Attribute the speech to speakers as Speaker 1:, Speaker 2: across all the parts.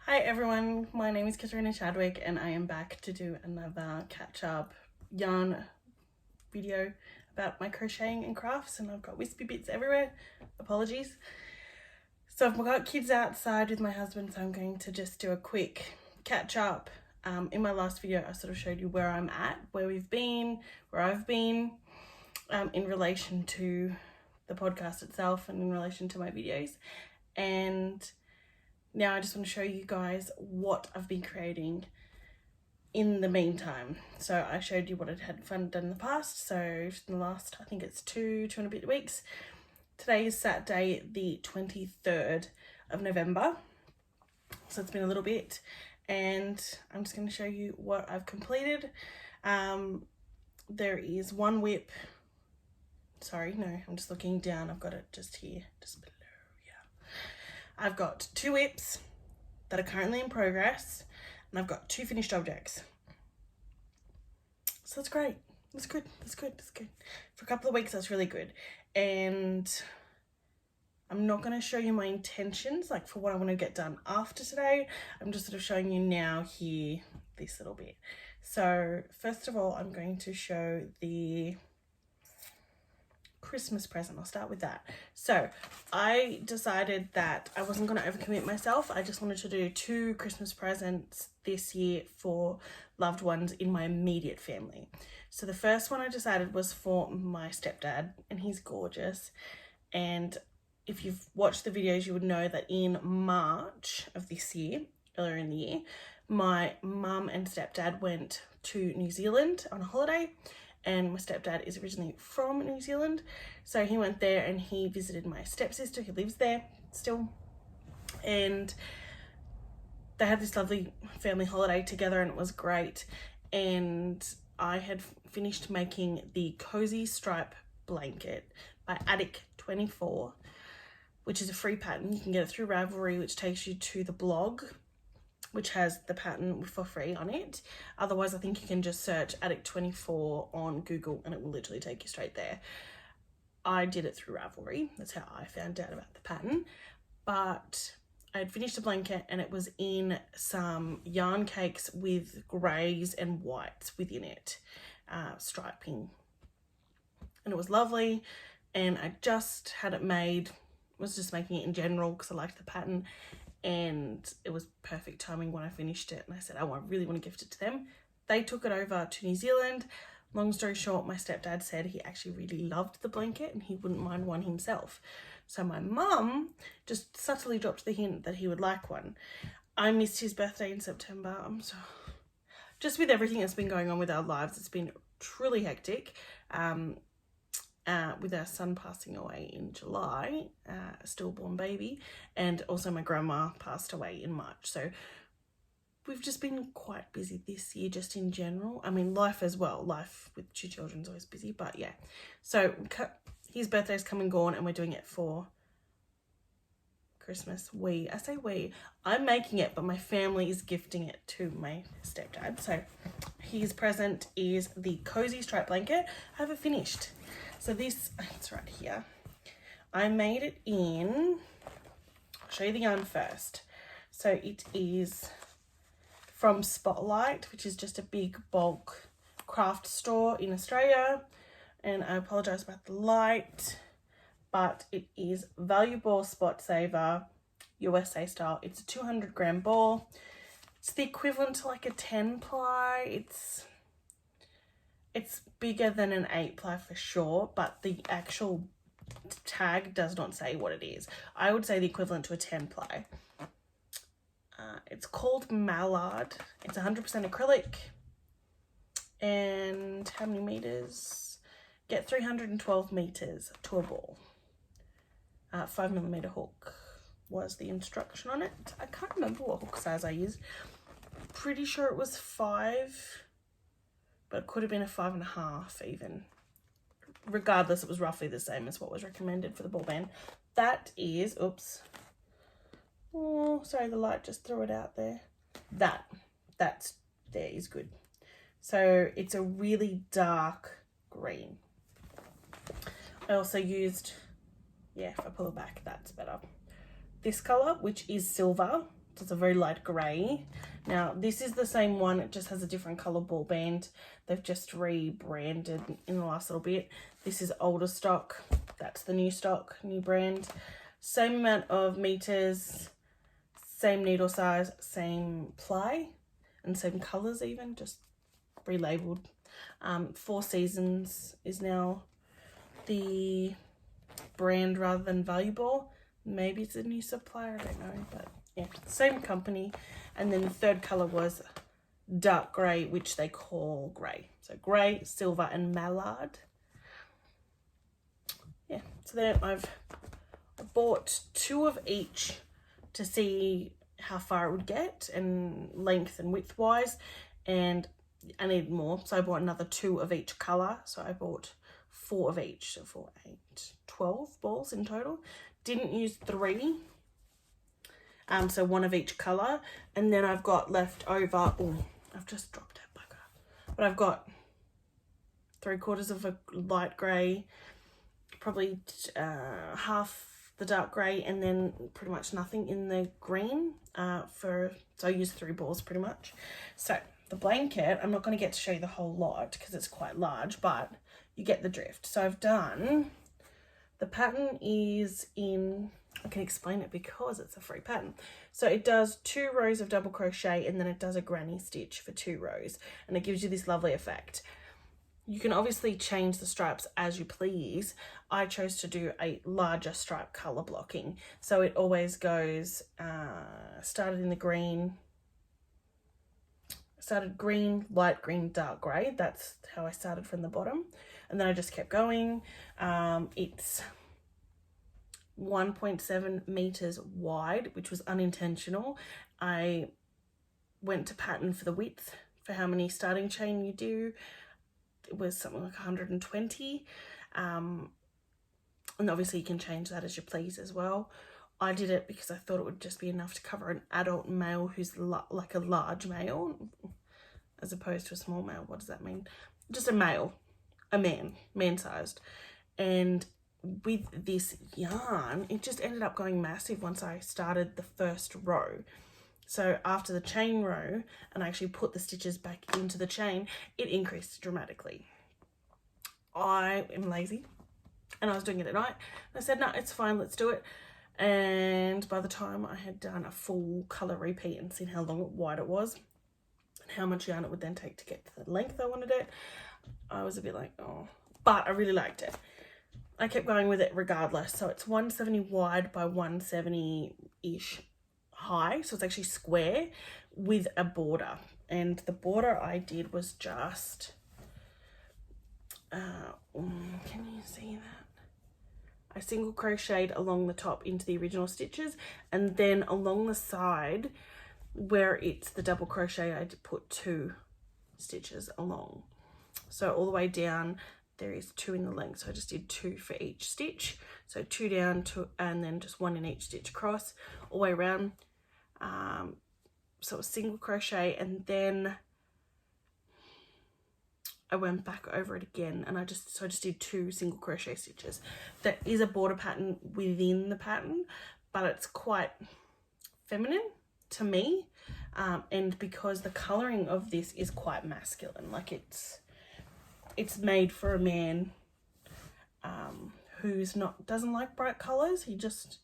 Speaker 1: Hi everyone, my name is Katarina Chadwick and I am back to do another catch-up yarn video about my crocheting and crafts, and I've got wispy bits everywhere, apologies. So I've got kids outside with my husband, so I'm going to just do a quick catch-up. In my last video I sort of showed you where I'm at, where we've been, where I've been in relation to the podcast itself and in relation to my videos, and now I just want to show you guys what I've been creating in the meantime. So I showed you what I had fun done in the past. So in the last, I think it's two and a bit weeks. Today is Saturday, the 23rd of November. So it's been a little bit, and I'm just going to show you what I've completed. There is one whip. Sorry, no, I'm just looking down. I've got it just here, just below. I've got 2 whips that are currently in progress, and I've got 2 finished objects. So that's great. That's good. For a couple of weeks, that's really good. And I'm not going to show you my intentions, like for what I want to get done after today. I'm just sort of showing you now here, this little bit. So first of all, I'm going to show the Christmas present. I'll start with that. So I decided that I wasn't going to overcommit myself. I just wanted to do 2 Christmas presents this year for loved ones in my immediate family. So the first one I decided was for my stepdad, and he's gorgeous. And if you've watched the videos, you would know that in March of this year, earlier in the year, my mum and stepdad went to New Zealand on a holiday. And my stepdad is originally from New Zealand, so he went there and he visited my stepsister who lives there still, and they had this lovely family holiday together and it was great. And I had finished making the cozy stripe blanket by Attic24, which is a free pattern. You can get it through Ravelry, which takes you to the blog, which has the pattern for free on it. Otherwise, I think you can just search Attic24 on Google and it will literally take you straight there. I did it through Ravelry. That's how I found out about the pattern. But I had finished the blanket and it was in some yarn cakes with greys and whites within it, striping. And it was lovely. And I just had it made, was just making it in general because I liked the pattern. And it was perfect timing when I finished it, and I said I really want to gift it to them. They took it over to New Zealand. Long story short, my stepdad said he actually really loved the blanket and he wouldn't mind one himself. So my mum just subtly dropped the hint that he would like one. I missed his birthday in September. Just with everything that's been going on with our lives, it's been truly hectic. With our son passing away in July, a stillborn baby, and also my grandma passed away in March. So we've just been quite busy this year, just in general. I mean, life as well. Life with 2 children is always busy, but yeah. So his birthday's come and gone, and we're doing it for Christmas. I say we. I'm making it, but my family is gifting it to my stepdad. So his present is the cozy stripe blanket. I have it finished. So this, it's right here. I made it in, I'll show you the yarn first. So it is from Spotlight, which is just a big bulk craft store in Australia. And I apologize about the light, but it is Value Ball Spot Saver, USA style. It's a 200 gram ball. It's the equivalent to like a 10 ply. It's bigger than an 8 ply for sure, but the actual tag does not say what it is. I would say the equivalent to a 10 ply. It's called Mallard. It's 100% acrylic. And how many meters? Get 312 meters to a ball. 5mm hook was the instruction on it. I can't remember what hook size I used. Pretty sure it was 5. But it could have been a 5.5 even. Regardless, it was roughly the same as what was recommended for the ball band. That is, oops. Oh, sorry, the light just threw it out there. That's there is good. So it's a really dark green. I also used, yeah, if I pull it back, that's better. This color, which is silver, So it's a very light grey. Now, this is the same one. It just has a different colour ball band. They've just rebranded in the last little bit. This is older stock. That's the new stock, new brand. Same amount of meters, same needle size, same ply, and same colours even, just relabeled. 4 Seasons is now the brand rather than Valuable. Maybe it's a new supplier, I don't know, but yeah, same company. And then the third colour was dark grey, which they call grey. So grey, silver and mallard. Yeah, so then I've bought 2 of each to see how far it would get and length and width wise, and I need more, so I bought another 2 of each colour. So I bought 4 of each, so 4, 8, 12 balls in total. Didn't use 3, so 1 of each colour. And then I've got left over, oh, I've just dropped that bugger, but I've got 3/4 of a light grey, probably half the dark grey, and then pretty much nothing in the green, so I used 3 balls pretty much. So the blanket, I'm not going to get to show you the whole lot because it's quite large, but you get the drift. So I've done, the pattern is in, I can explain it because it's a free pattern. So it does 2 rows of double crochet, and then it does a granny stitch for 2 rows, and it gives you this lovely effect. You can obviously change the stripes as you please. I chose to do a larger stripe colour blocking. So it always goes, started in the green, started green, light green, dark grey. That's how I started from the bottom. And then I just kept going. It's 1.7 meters wide, which was unintentional. I went to pattern for the width, for how many starting chain you do. It was something like 120, and obviously you can change that as you please as well. I did it because I thought it would just be enough to cover an adult male who's like a large male, as opposed to a small male. What does that mean? Just a male, a man-sized. And with this yarn, it just ended up going massive once I started the first row. So after the chain row, and I actually put the stitches back into the chain, it increased dramatically. I am lazy, and I was doing it at night. And I said, no, it's fine, let's do it. And by the time I had done a full colour repeat and seen how wide it was, and how much yarn it would then take to get to the length I wanted it, I was a bit like, oh, but I really liked it. I kept going with it regardless. So it's 170 wide by 170-ish high, so it's actually square with a border, and the border I did was just can you see that? I single crocheted along the top into the original stitches, and then along the side where it's the double crochet I put 2 stitches along. So all the way down there is 2 in the length, so I just did 2 for each stitch, so 2 down, 2, and then just 1 in each stitch across all the way around. So a single crochet, and then I went back over it again, and I just did 2 single crochet stitches. There is a border pattern within the pattern, but it's quite feminine to me, and because the colouring of this is quite masculine, like it's made for a man who's doesn't like bright colours. He just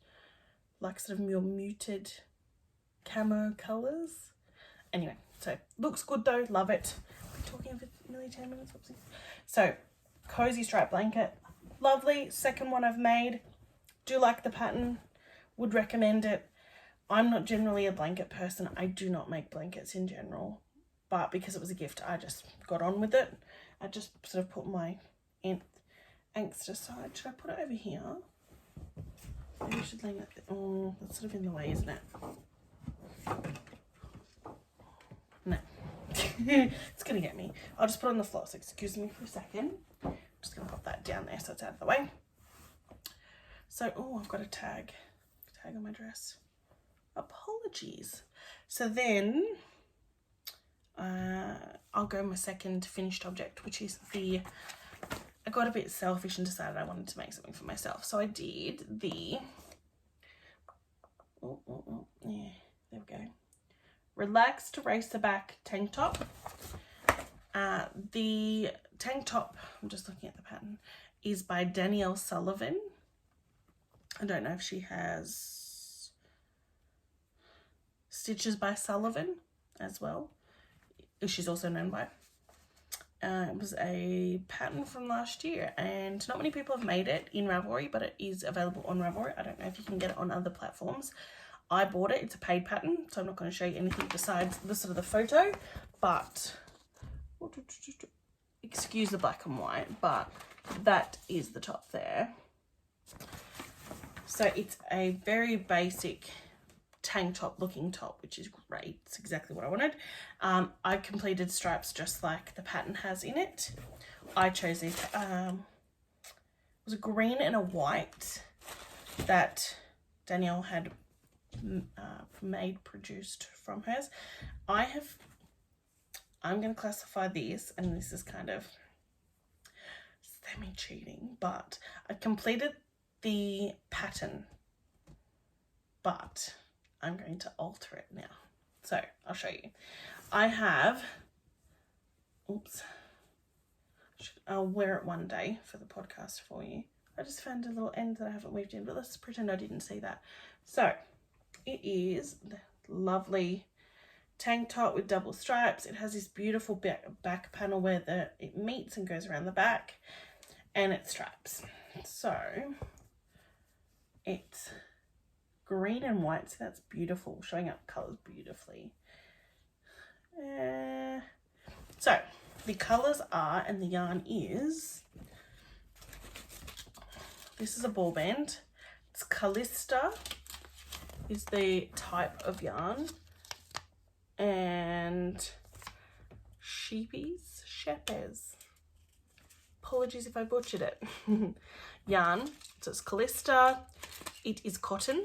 Speaker 1: likes sort of more muted camo colours. Anyway, so looks good though, love it. I've been talking for nearly 10 minutes. Whoopsie. So cozy stripe blanket, lovely. Second one I've made. Do like the pattern, would recommend it. I'm not generally a blanket person. I do not make blankets in general, but because it was a gift, I just got on with it. I just sort of put my angst aside. Should I put it over here? Maybe I should leave it. Oh, that's sort of in the way, isn't it? No. It's gonna get me. I'll just put it on the floor, so excuse me for a second. I'm just gonna pop that down there so it's out of the way. So, oh, I've got a tag on my dress. Apologies. So then I'll go my second finished object, which is I got a bit selfish and decided I wanted to make something for myself. So I did yeah, there we go. relaxed racer back tank top. The tank top, I'm just looking at the pattern, is by Danielle Sullivan. I don't know if she has Stitches by Sullivan as well. She's also known by. It was a pattern from last year, and not many people have made it in Ravelry, but it is available on Ravelry. I don't know if you can get it on other platforms. I bought it. It's a paid pattern, so I'm not going to show you anything besides the sort of the photo, but excuse the black and white, but that is the top there. So it's a very basic tank top looking top, which is great. It's exactly what I wanted. I completed stripes just like the pattern has in it. I chose this. It was a green and a white that Danielle had produced from hers. I'm going to classify this, and this is kind of semi-cheating, but I completed the pattern, but I'm going to alter it now. So I'll show you. I have, I'll wear it one day for the podcast for you. I just found a little end that I haven't weaved in, but let's pretend I didn't see that. So it is the lovely tank top with double stripes. It has this beautiful back panel where it meets and goes around the back, and it stripes. So it's green and white, so that's beautiful, showing up colours beautifully. So the colours are, and the yarn is, this is a ball band. It's Callista is the type of yarn, and Sheepies, apologies if I butchered it. Yarn, so it's Callista. It is cotton.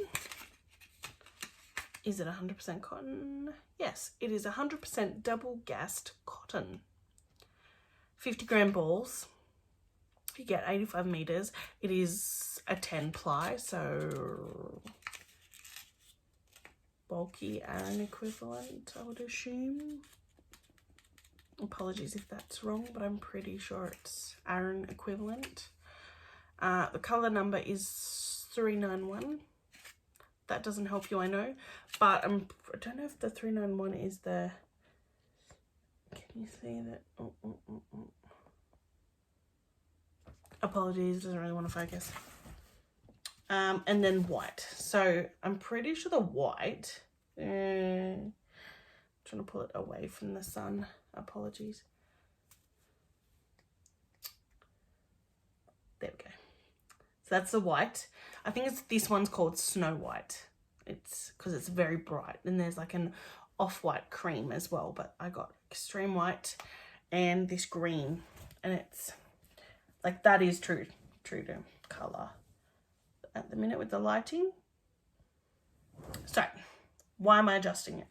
Speaker 1: Is it 100% cotton? Yes, it is 100% double gassed cotton. 50 gram balls. You get 85 meters. It is a 10 ply, so bulky Aran equivalent, I would assume. Apologies if that's wrong, but I'm pretty sure it's Aran equivalent. The color number is 391. That doesn't help you, I know, but I don't know if the 391 is the, can you see that? Apologies, doesn't really want to focus. And then white. So I'm pretty sure the white, trying to pull it away from the sun. Apologies. There we go. So that's the white. I think this one's called Snow White. It's because it's very bright, and there's like an off-white cream as well, but I got extreme white and this green, and it's like, that is true to color at the minute with the lighting. So why am I adjusting it?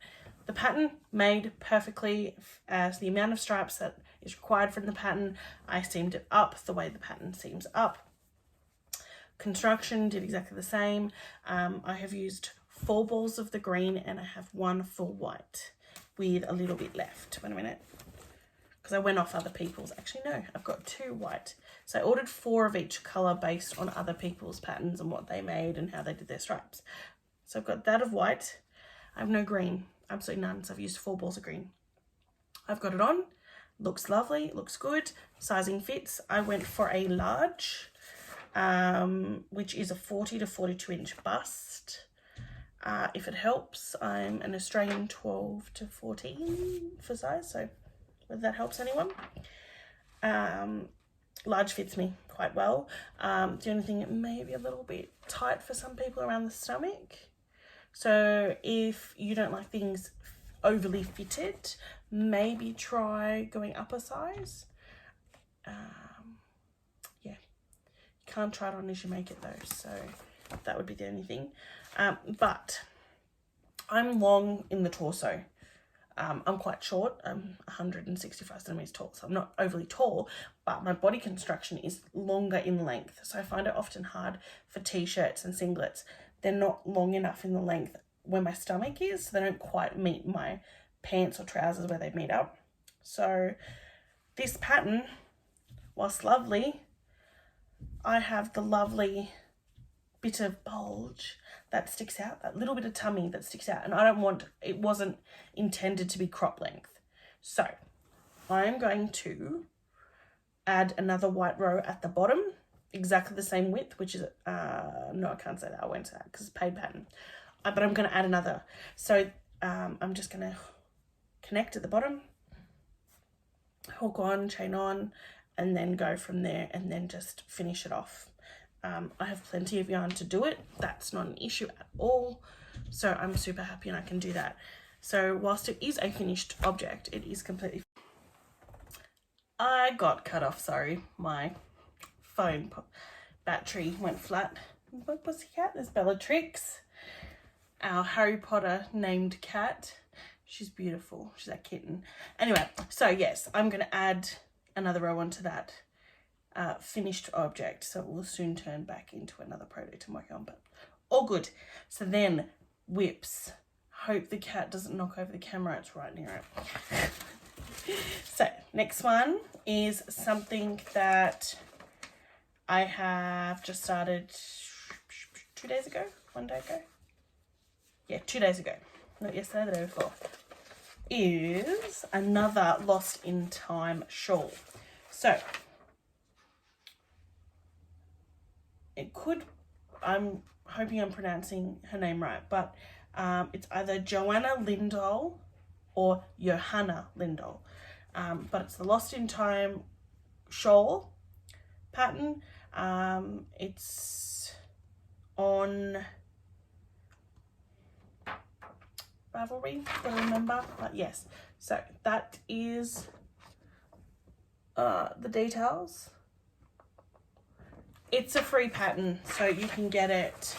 Speaker 1: The pattern made perfectly as the amount of stripes that is required from the pattern. I seamed it up the way the pattern seams up. Construction did exactly the same. I have used 4 balls of the green, and I have 1 full white with a little bit left. Wait a minute, because I went off other people's. Actually, no, I've got 2 white. So I ordered 4 of each color based on other people's patterns and what they made and how they did their stripes. So I've got that of white. I have no green, absolutely none. So I've used 4 balls of green. I've got it on. Looks lovely, looks good. Sizing fits. I went for a large, which is a 40 to 42 inch bust. If it helps, I'm an Australian 12 to 14 for size, so whether that helps anyone. Large fits me quite well. The only thing, it may be a little bit tight for some people around the stomach. So if you don't like things overly fitted, maybe try going up a size. Yeah, you can't try it on as you make it though, so that would be the only thing. But I'm long in the torso. I'm quite short. I'm 165 centimeters tall, so I'm not overly tall, but my body construction is longer in length. So I find it often hard for t-shirts and singlets. They're not long enough in the length where my stomach is, so they don't quite meet my pants or trousers where they meet up. So this pattern, whilst lovely, I have the lovely bit of bulge that sticks out, that little bit of tummy that sticks out, and I don't want, it wasn't intended to be crop length. So I am going to add another white row at the bottom, exactly the same width, which is, no, I can't say that, I won't say that because it's paid pattern, but I'm going to add another. So I'm just going to connect at the bottom, hook on, chain on, and then go from there and then just finish it off. I have plenty of yarn to do it. That's not an issue at all. So I'm super happy and I can do that. So whilst it is a finished object, it is completely... I got cut off, sorry. My phone battery went flat. What was the cat? There's Bellatrix, our Harry Potter named cat. She's beautiful. She's a kitten. Anyway, so yes, I'm going to add another row onto that finished object, so it will soon turn back into another project I'm working on, but all good. So then whips. Hope the cat doesn't knock over the camera, it's right near it. So next one is something that I have just started 2 days ago, 1 day ago. Yeah, 2 days ago, not yesterday, the day before. Is another Lost in Time shawl. So it could, I'm hoping I'm pronouncing her name right, but it's either Joanna Lindahl or Johanna Lindahl. But it's the Lost in Time shawl pattern. It's on Ravelry, I remember, but yes. So that is the details. It's a free pattern, so you can get it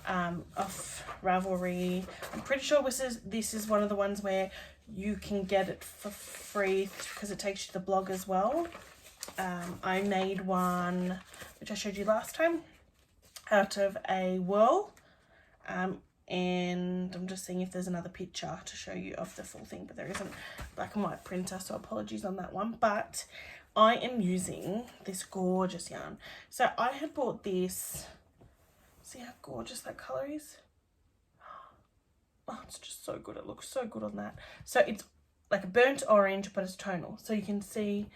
Speaker 1: off Ravelry. I'm pretty sure this is one of the ones where you can get it for free because it takes you to the blog as well. I made one, which I showed you last time, out of a whirl. And I'm just seeing if there's another picture to show you of the full thing, but there isn't. Black and white printer, so apologies on that one. But I am using this gorgeous yarn. So I had bought this, see how gorgeous that colour is? Oh, it's just so good. It looks so good on that. So it's like a burnt orange, but it's tonal. So you can see,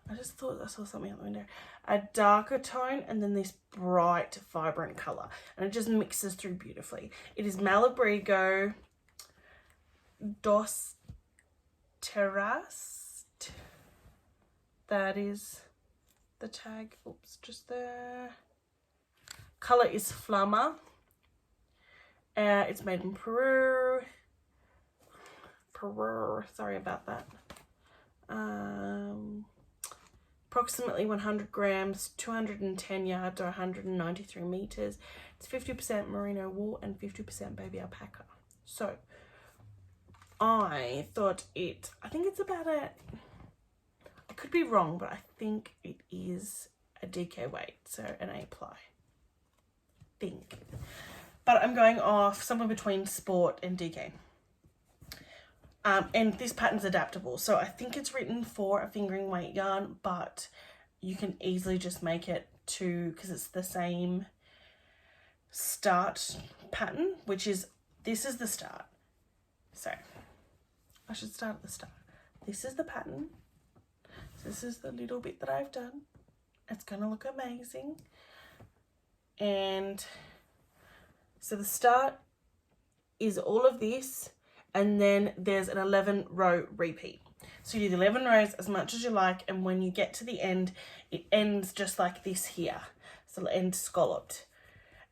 Speaker 1: I just thought I saw something out the window. A darker tone and then this bright, vibrant colour. And it just mixes through beautifully. It is Malabrigo Dos Terras. That is the tag. Oops, just there. Colour is Flama. It's made in Peru. Sorry about that. Approximately 100 grams, 210 yards or 193 meters. It's 50% merino wool and 50% baby alpaca. So I thought I think it's about I could be wrong, but I think it is a DK weight, so an A-ply. Think. But I'm going off somewhere between sport and DK. And this pattern's adaptable, so I think it's written for a fingering weight yarn, but you can easily just make it to, because it's the same start pattern, which is, this is the start. So I should start at the start. This is the pattern. So this is the little bit that I've done. It's gonna look amazing. And so the start is all of this, and then there's an 11 row repeat. So you do the 11 rows as much as you like, and when you get to the end, it ends just like this here. So it'll end scalloped.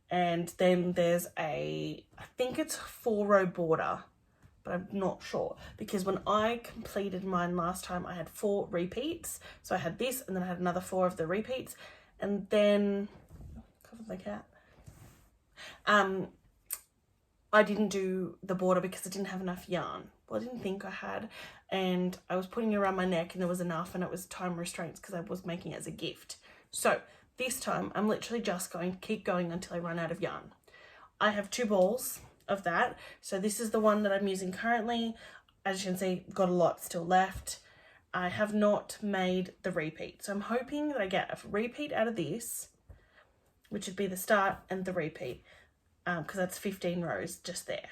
Speaker 1: And then there's I think it's 4-row border, but I'm not sure, because when I completed mine last time, I had 4 repeats. So I had this, and then I had another 4 of the repeats, and then, covered the cat. I didn't do the border because I didn't have enough yarn. Well, I didn't think I had, and I was putting it around my neck and there was enough, and it was time restraints because I was making it as a gift. So this time I'm literally just going to keep going until I run out of yarn. I have 2 balls of that. So this is the one that I'm using currently. As you can see, got a lot still left. I have not made the repeat. So I'm hoping that I get a repeat out of this, which would be the start and the repeat, because that's 15 rows just there.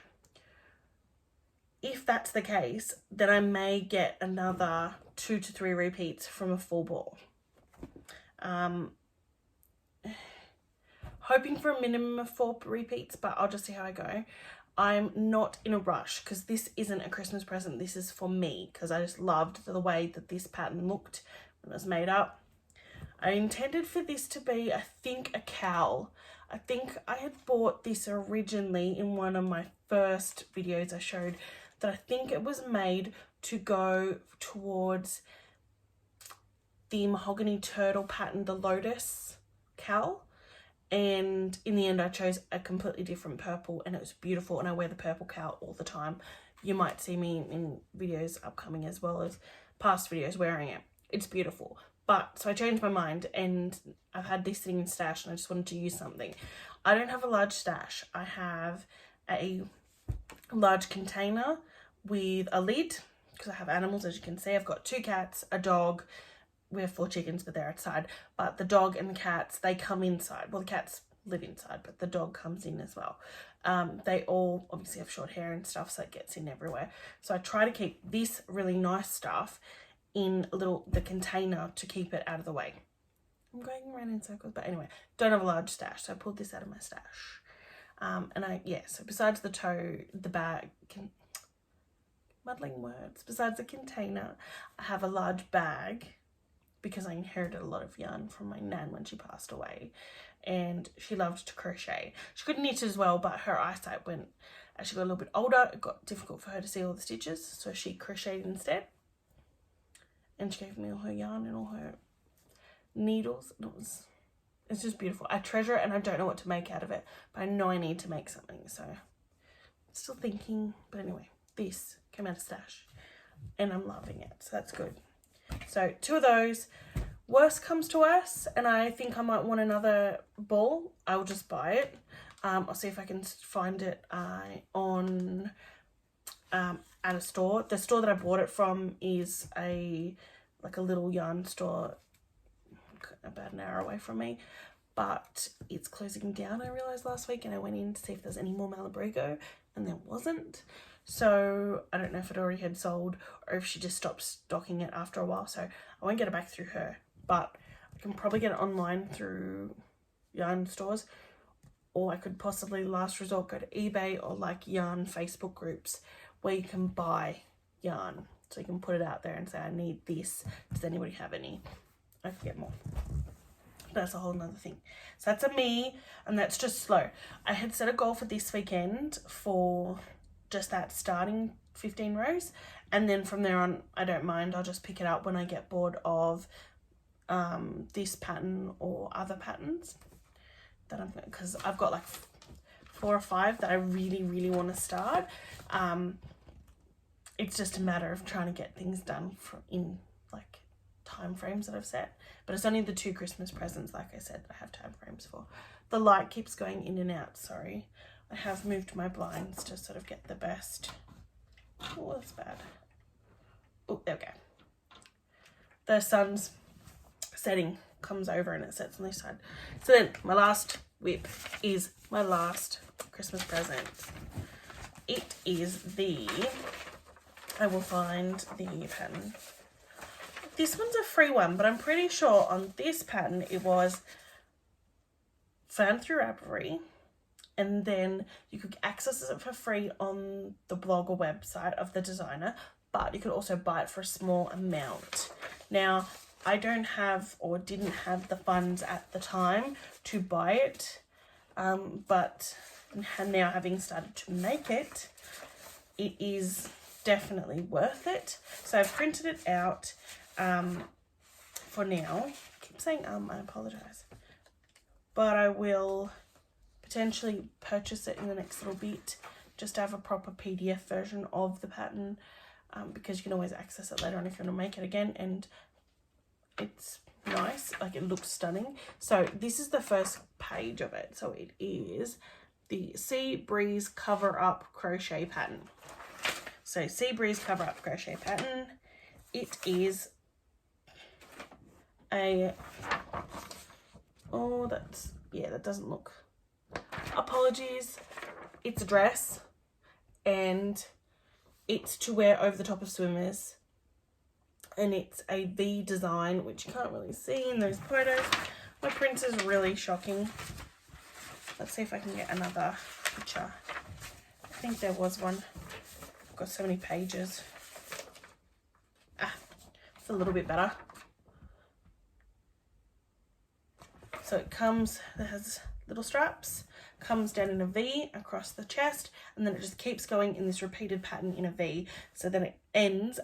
Speaker 1: If that's the case, then I may get another 2 to 3 repeats from a full ball. Hoping for a minimum of 4 repeats, but I'll just see how I go. I'm not in a rush because this isn't a Christmas present. This is for me because I just loved the way that this pattern looked when it was made up. I intended for this to be, I think, a cowl. I think I had bought this originally in one of my first videos I showed, that I think it was made to go towards the mahogany turtle pattern, the lotus cowl. And in the end I chose a completely different purple, and it was beautiful, and I wear the purple cowl all the time. You might see me in videos upcoming as well as past videos wearing it. It's beautiful. But so I changed my mind, and I've had this sitting in stash and I just wanted to use something. I don't have a large stash. I have a large container with a lid because I have animals, as you can see. I've got 2 cats, a dog. We have 4 chickens, but they're outside. But the dog and the cats, they come inside. Well, the cats live inside, but the dog comes in as well. They all obviously have short hair and stuff, so it gets in everywhere. So I try to keep this really nice stuff in the container to keep it out of the way. I'm going around in circles, but anyway, don't have a large stash, so I pulled this out of my stash. So besides the bag, muddling words, besides the container, I have a large bag, because I inherited a lot of yarn from my nan when she passed away, and she loved to crochet. She could knit as well, but her eyesight as she got a little bit older, it got difficult for her to see all the stitches, so she crocheted instead. And she gave me all her yarn and all her needles. It's just beautiful. I treasure it, and I don't know what to make out of it, but I know I need to make something, so I'm still thinking. But anyway, this came out of stash and I'm loving it, so that's good. So 2 of those. Worst comes to worst, and I think I might want another ball, I'll just buy it. I'll see if I can find it at a store. The store that I bought it from is a little yarn store about an hour away from me, but it's closing down, I realized last week, and I went in to see if there's any more Malabrigo, and there wasn't. So I don't know if it already had sold or if she just stopped stocking it after a while, so I won't get it back through her, but I can probably get it online through yarn stores, or I could possibly last resort go to eBay or like yarn Facebook groups where you can buy yarn, so you can put it out there and say, I need this, does anybody have any? I can get more. That's a whole nother thing. So that's a me, and that's just slow. I had set a goal for this weekend for just that starting 15 rows, and then from there on I don't mind. I'll just pick it up when I get bored of this pattern or other patterns that because I've got like 4 or 5 that I really want to start. It's just a matter of trying to get things done in like time frames that I've set, but it's only the 2 Christmas presents, like I said, I have time frames for. The light keeps going in and out, sorry. I have moved my blinds to sort of get the best. Oh, that's bad. Oh, there we go. The sun's setting comes over and it sets on this side. So then my last whip is my last Christmas present. It is I will find the pattern. This one's a free one, but I'm pretty sure on this pattern it was found through Ravelry, and then you could access it for free on the blog or website of the designer, but you could also buy it for a small amount. Now, I don't have or didn't have the funds at the time to buy it, but now having started to make it, it is definitely worth it. So I've printed it out for now. I keep saying I apologize, but I will potentially purchase it in the next little bit just to have a proper PDF version of the pattern, because you can always access it later on if you want to make it again, and it's nice, like it looks stunning. So this is the first page of it. So it is the Sea Breeze Cover Up Crochet pattern. So Sea Breeze Cover Up Crochet pattern. It is a, oh, that's, yeah, that doesn't look, apologies. It's a dress, and it's to wear over the top of swimmers. And it's a V design, which you can't really see in those photos. My print is really shocking. Let's see if I can get another picture. I think there was one. I've got so many pages. Ah, it's a little bit better. So it comes, it has little straps, comes down in a V across the chest, and then it just keeps going in this repeated pattern in a V. So then it ends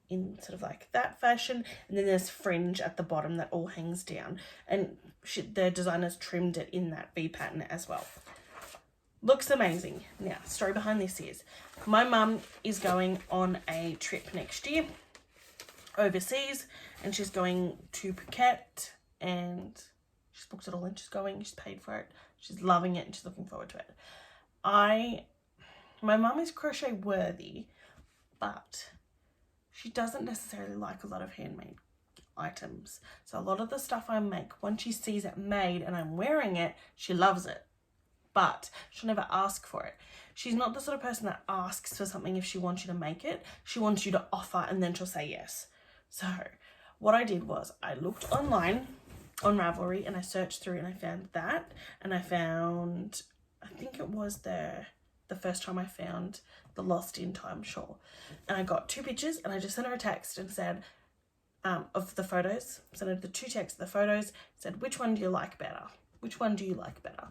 Speaker 1: in sort of like that fashion, and then there's fringe at the bottom that all hangs down, and the designers trimmed it in that V pattern as well. Looks amazing. Now, story behind this is my mum is going on a trip next year overseas, and she's going to Phuket, and she's booked it all in. She's going, she's paid for it, she's loving it, and she's looking forward to it. My mum is crochet worthy, but she doesn't necessarily like a lot of handmade items. So a lot of the stuff I make, once she sees it made and I'm wearing it, she loves it. But she'll never ask for it. She's not the sort of person that asks for something if she wants you to make it. She wants you to offer, and then she'll say yes. So what I did was I looked online on Ravelry, and I searched through, and I found that. And I found, I think it was the first time I found the Lost in Time shawl, and I got 2 pictures, and I just sent her a text and said, of the photos, sent her the 2 texts of the photos, said, which one do you like better? Which one do you like better?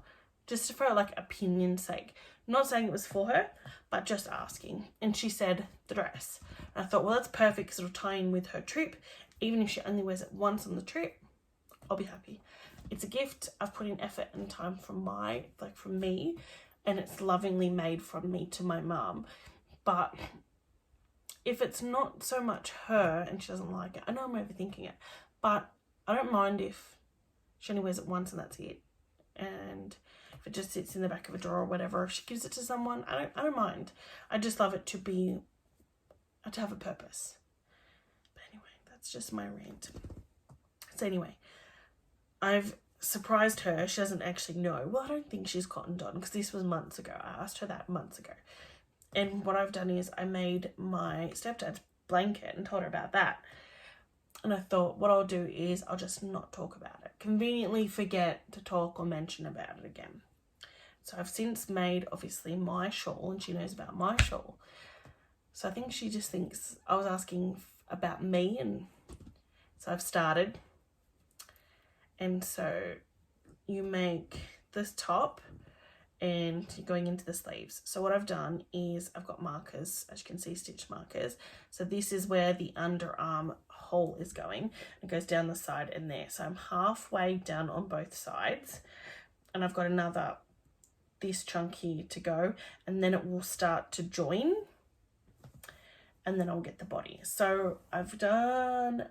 Speaker 1: Just for like opinion's sake. Not saying it was for her, but just asking. And she said the dress. And I thought, well, that's perfect because it'll tie in with her trip. Even if she only wears it once on the trip, I'll be happy. It's a gift. I've put in effort and time from me, and it's lovingly made from me to my mum. But if it's not so much her and she doesn't like it, I know I'm overthinking it, but I don't mind if she only wears it once and that's it. And if it just sits in the back of a drawer or whatever, if she gives it to someone, I don't mind. I just love it to have a purpose. But anyway, that's just my rant. So anyway, I've surprised her. She doesn't actually know. Well, I don't think she's cottoned on, because this was months ago. I asked her that months ago. And what I've done is I made my stepdad's blanket and told her about that. And I thought what I'll do is I'll just not talk about it. Conveniently forget to talk or mention about it again. So I've since made, obviously, my shawl, and she knows about my shawl. So I think she just thinks I was asking about me, and so I've started. And so you make this top and you're going into the sleeves. So what I've done is I've got markers, as you can see, stitch markers. So this is where the underarm hole is going. It goes down the side and there. So I'm halfway down on both sides, and I've got another this chunk here to go, and then it will start to join, and then I'll get the body. So I've done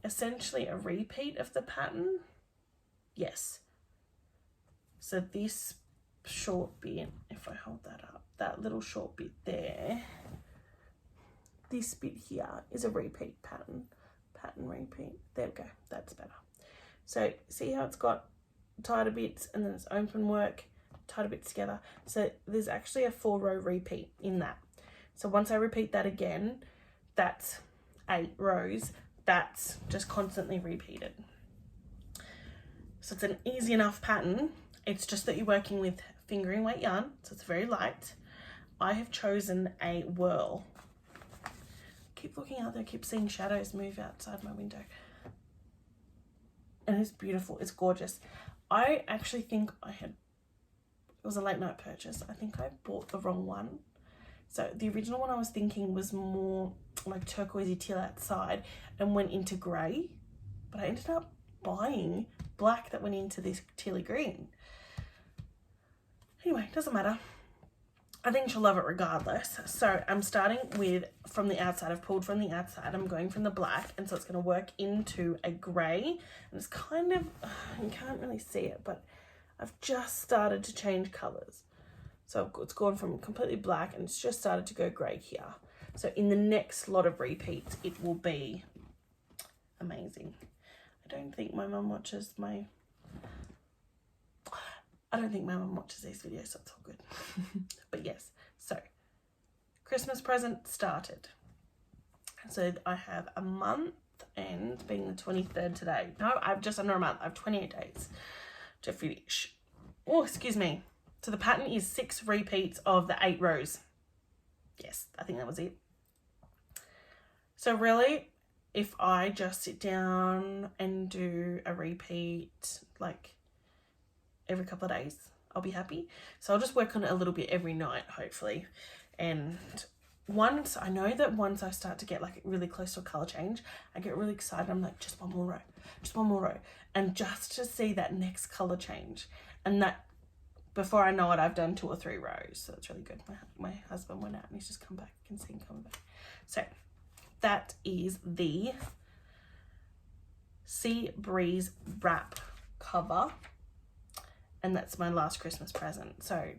Speaker 1: essentially a repeat of the pattern. Yes. So this short bit, if I hold that up, that little short bit there, this bit here is a repeat pattern repeat. There we go, that's better. So see how it's got tighter bits and then it's open work, tighter bits together. So there's actually a 4-row repeat in that. So once I repeat that again, that's 8 rows. That's just constantly repeated. So it's an easy enough pattern. It's just that you're working with fingering weight yarn, so it's very light. I have chosen a whirl. Keep looking out there, keep seeing shadows move outside my window. And it's beautiful, it's gorgeous. I actually think it was a late night purchase. I think I bought the wrong one. So the original one I was thinking was more like turquoisey teal outside and went into grey, but I ended up buying black that went into this tealy green. Anyway, doesn't matter. I think she'll love it regardless. So I'm starting with from the outside. I've pulled from the outside. I'm going from the black, and so it's going to work into a grey. And it's kind of, you can't really see it, but I've just started to change colours. So it's gone from completely black and it's just started to go grey here. So in the next lot of repeats, it will be amazing. I don't think my mum watches these videos, so it's all good. But yes, so Christmas present started. So I have a month, and being the 23rd today. No, I've just under a month. I have 28 days to finish. Oh, excuse me. So the pattern is 6 repeats of the 8 rows. Yes, I think that was it. So really, if I just sit down and do a repeat like every couple of days, I'll be happy. So I'll just work on it a little bit every night, hopefully. And once I start to get like really close to a color change, I get really excited. I'm like, just one more row. And just to see that next color change, and that before I know it, I've done 2 or 3 rows. So it's really good. My husband went out and he's just come back. I can see him coming back. So that is the Sea Breeze wrap cover, and that's my last Christmas present. So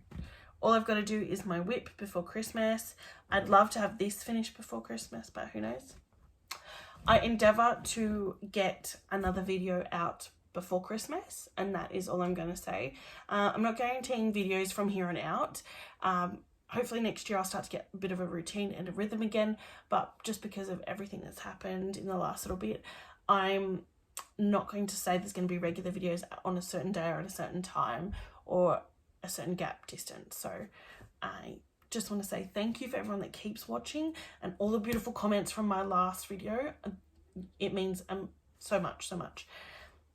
Speaker 1: all I've got to do is my whip before Christmas. I'd love to have this finished before Christmas, but who knows. I endeavour to get another video out before Christmas, and that is all I'm going to say. I'm not guaranteeing videos from here on out. Hopefully next year I'll start to get a bit of a routine and a rhythm again, but just because of everything that's happened in the last little bit, I'm not going to say there's going to be regular videos on a certain day or at a certain time or a certain gap distance. So I just want to say thank you for everyone that keeps watching and all the beautiful comments from my last video. It means so much.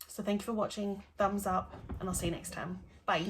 Speaker 1: So thank you for watching. Thumbs up, and I'll see you next time. Bye.